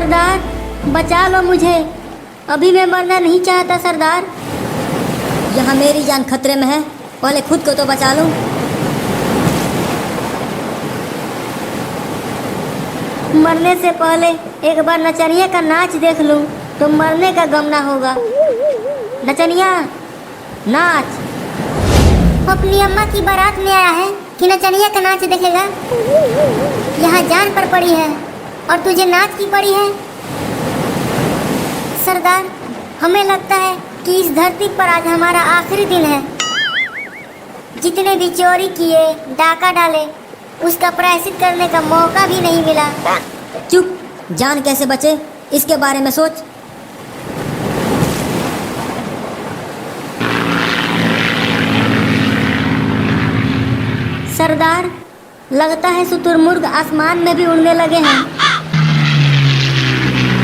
सरदार बचा लो मुझे, अभी मैं मरना नहीं चाहता सरदार। यहाँ मेरी जान खतरे में है, पहले खुद को तो बचा लूं। मरने से पहले एक बार नचनिया का नाच देख लूं तो मरने का गम ना होगा। नचनिया नाच। अपनी अम्मा की बारात में आया है कि नचनिया का नाच देखेगा। यहाँ जान पर पड़ी है और तुझे नाच की पड़ी है। सरदार, हमें लगता है कि इस धरती पर आज हमारा आखिरी दिन है। जितने भी चोरी किए, डाका डाले, उसका प्रायश्चित करने का मौका भी नहीं मिला। चुप, जान कैसे बचे इसके बारे में सोच। सरदार, लगता है शुतुरमुर्ग आसमान में भी उड़ने लगे हैं।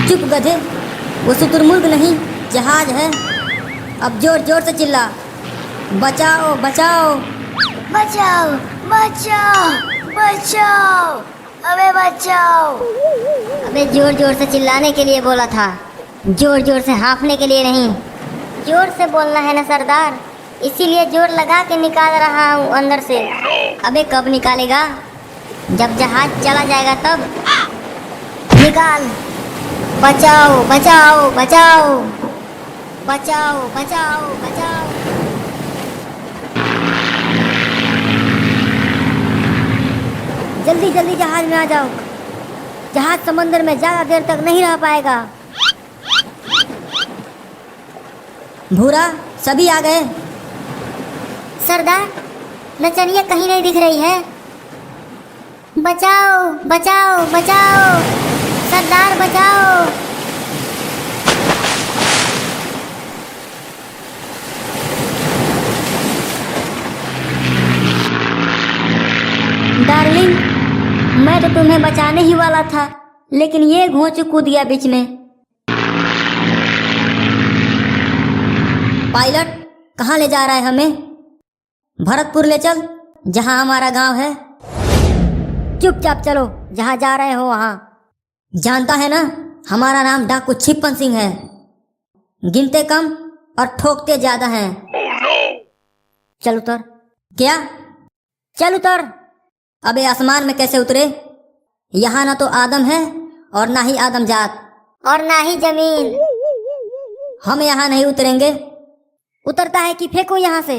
चुप गधे, वो शुतुरमुर्ग नहीं जहाज है। अब जोर जोर से चिल्ला, बचाओ बचाओ। बचाओ बचाओ बचाओ, अबे बचाओ। अबे जोर जोर से चिल्लाने के लिए बोला था, जोर जोर से हाँफने के लिए नहीं। जोर से बोलना है ना सरदार, इसीलिए जोर लगा के निकाल रहा हूँ अंदर से। अबे कब निकालेगा? जब जहाज चला जाएगा तब निकाल। बचाओ बचाओ बचाओ बचाओ बचाओ बचाओ। जल्दी जल्दी जहाज में आ जाओ, जहाज समंदर में ज्यादा देर तक नहीं रह पाएगा। भूरा, सभी आ गए। सरदार, नचनिया कहीं नहीं दिख रही है। बचाओ बचाओ बचाओ, सरदार बचाओ। डार्लिंग, मैं तो तुम्हें बचाने ही वाला था, लेकिन ये घोंच कूद गया बीच में। पायलट, कहाँ ले जा रहा है हमें? भरतपुर ले चल, जहाँ हमारा गांव है। चुपचाप चलो, जहाँ जा रहे हो वहाँ। जानता है ना, हमारा नाम डाकू छिप्पन सिंह है। गिनते कम और ठोकते ज्यादा हैं। चल उतर। क्या? चल उतर। अबे आसमान में कैसे उतरे? यहाँ ना तो आदम है और ना ही आदम जात, और ना ही जमीन। हम यहाँ नहीं उतरेंगे। उतरता है कि फेंको यहाँ से।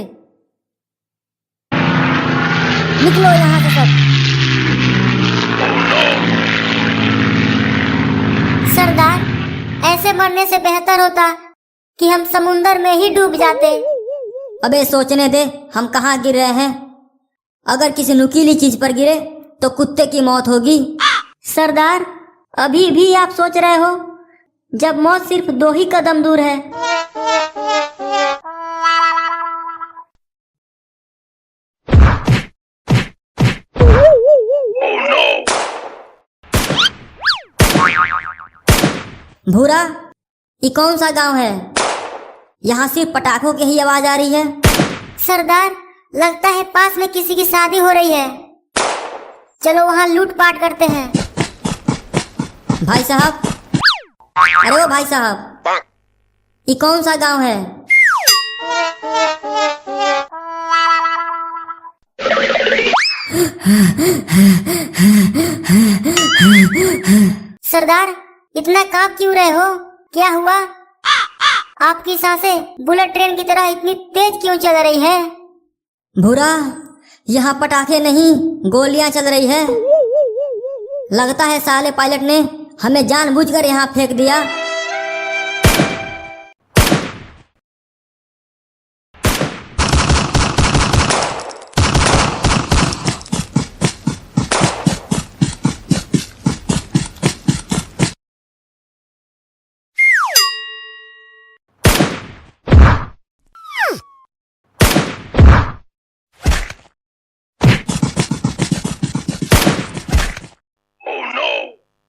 निकलो यहाँ से सब। सरदार, ऐसे मरने से बेहतर होता कि हम समुंदर में ही डूब जाते। अबे सोचने दे, हम कहाँ गिर रहे हैं। अगर किसी नुकीली चीज पर गिरे तो कुत्ते की मौत होगी। सरदार, अभी भी आप सोच रहे हो, जब मौत सिर्फ 2 ही कदम दूर है। भूरा, ये कौन सा गांव है? यहाँ सिर्फ पटाखों की ही आवाज आ रही है। सरदार, लगता है पास में किसी की शादी हो रही है। चलो वहाँ लूटपाट करते हैं। भाई साहब, अरे ओ भाई साहब, ये कौन सा गांव है? सरदार, इतना कांप क्यों रहे हो? क्या हुआ? आपकी सांसें बुलेट ट्रेन की तरह इतनी तेज क्यों चल रही है? भूरा, यहाँ पटाखे नहीं गोलियां चल रही है। लगता है साले पायलट ने हमें जानबूझकर यहाँ फेंक दिया।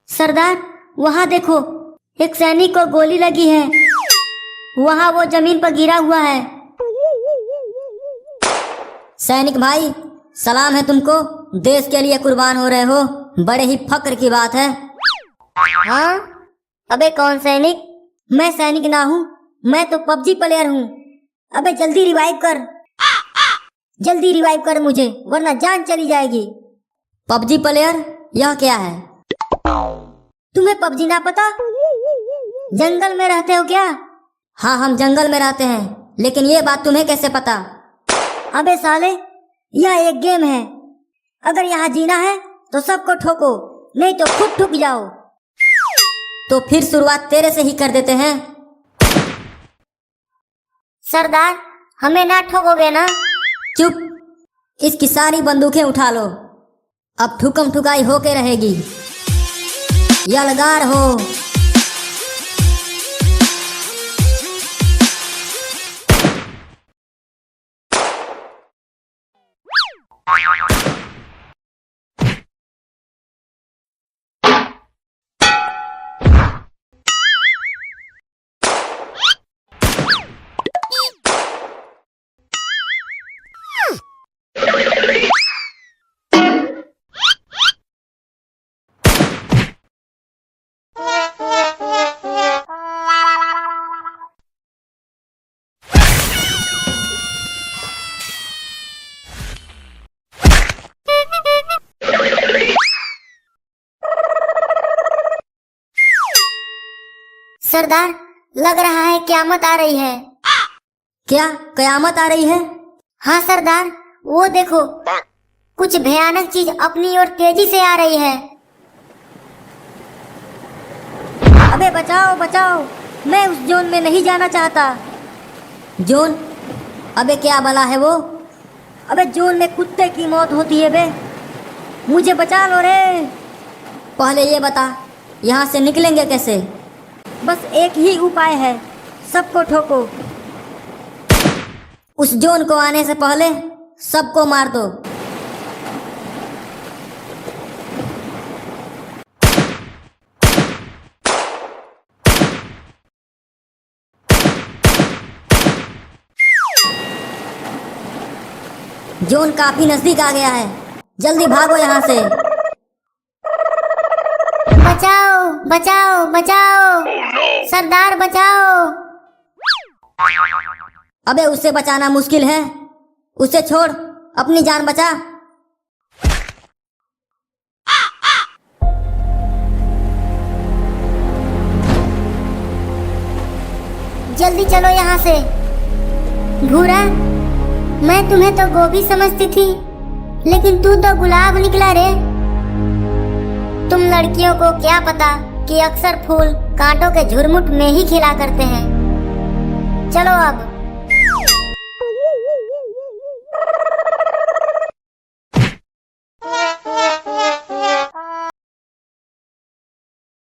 सरदार, वहाँ देखो, एक सैनिक को गोली लगी है। वहाँ वो जमीन पर गिरा हुआ है। सैनिक भाई, सलाम है तुमको, देश के लिए कुर्बान हो रहे हो, बड़े ही फक्र की बात है। हाँ, अबे कौन सैनिक? मैं सैनिक ना हूँ, मैं तो पबजी प्लेयर हूँ। अबे जल्दी रिवाइव कर, जल्दी रिवाइव कर मुझे, वरना जान चली जाएगी। पबजी प्लेयर, यह क्या है? तुम्हें पबजी ना पता? जंगल में रहते हो क्या? हाँ, हम जंगल में रहते हैं, लेकिन ये बात तुम्हें कैसे पता? अबे साले, यह एक गेम है। अगर यहाँ जीना है तो सबको ठोको, नहीं तो खुद ठुक जाओ। तो फिर शुरुआत तेरे से ही कर देते हैं। सरदार, हमें ना ठोकोगे ना? चुप, इसकी सारी बंदूकें उठा लो। अब ठुकम ठुकाई होके रहेगी। यलगार हो। सरदार, लग रहा है क़यामत आ रही है। क्या कयामत आ रही है? हाँ सरदार, वो देखो, कुछ भयानक चीज अपनी ओर तेजी से आ रही है। अबे बचाओ बचाओ, मैं उस जोन में नहीं जाना चाहता। जोन? अबे क्या भला है वो? अबे जोन में कुत्ते की मौत होती है बे, मुझे बचा लो रे। पहले ये बता, यहाँ से निकलेंगे कैसे? बस एक ही उपाय है, सबको ठोको। उस जोन को आने से पहले सबको मार दो। जोन काफी नजदीक आ गया है, जल्दी भागो यहाँ से। बचाओ बचाओ बचाओ, सरदार बचाओ। अबे उसे बचाना मुश्किल है, उसे छोड़, अपनी जान बचा। जल्दी चलो यहाँ से। भूरा, मैं तुम्हें तो गोभी समझती थी, लेकिन तू तो गुलाब निकला रे। तुम लड़कियों को क्या पता कि अक्सर फूल कांटों के झुरमुट में ही खिला करते हैं। चलो अब।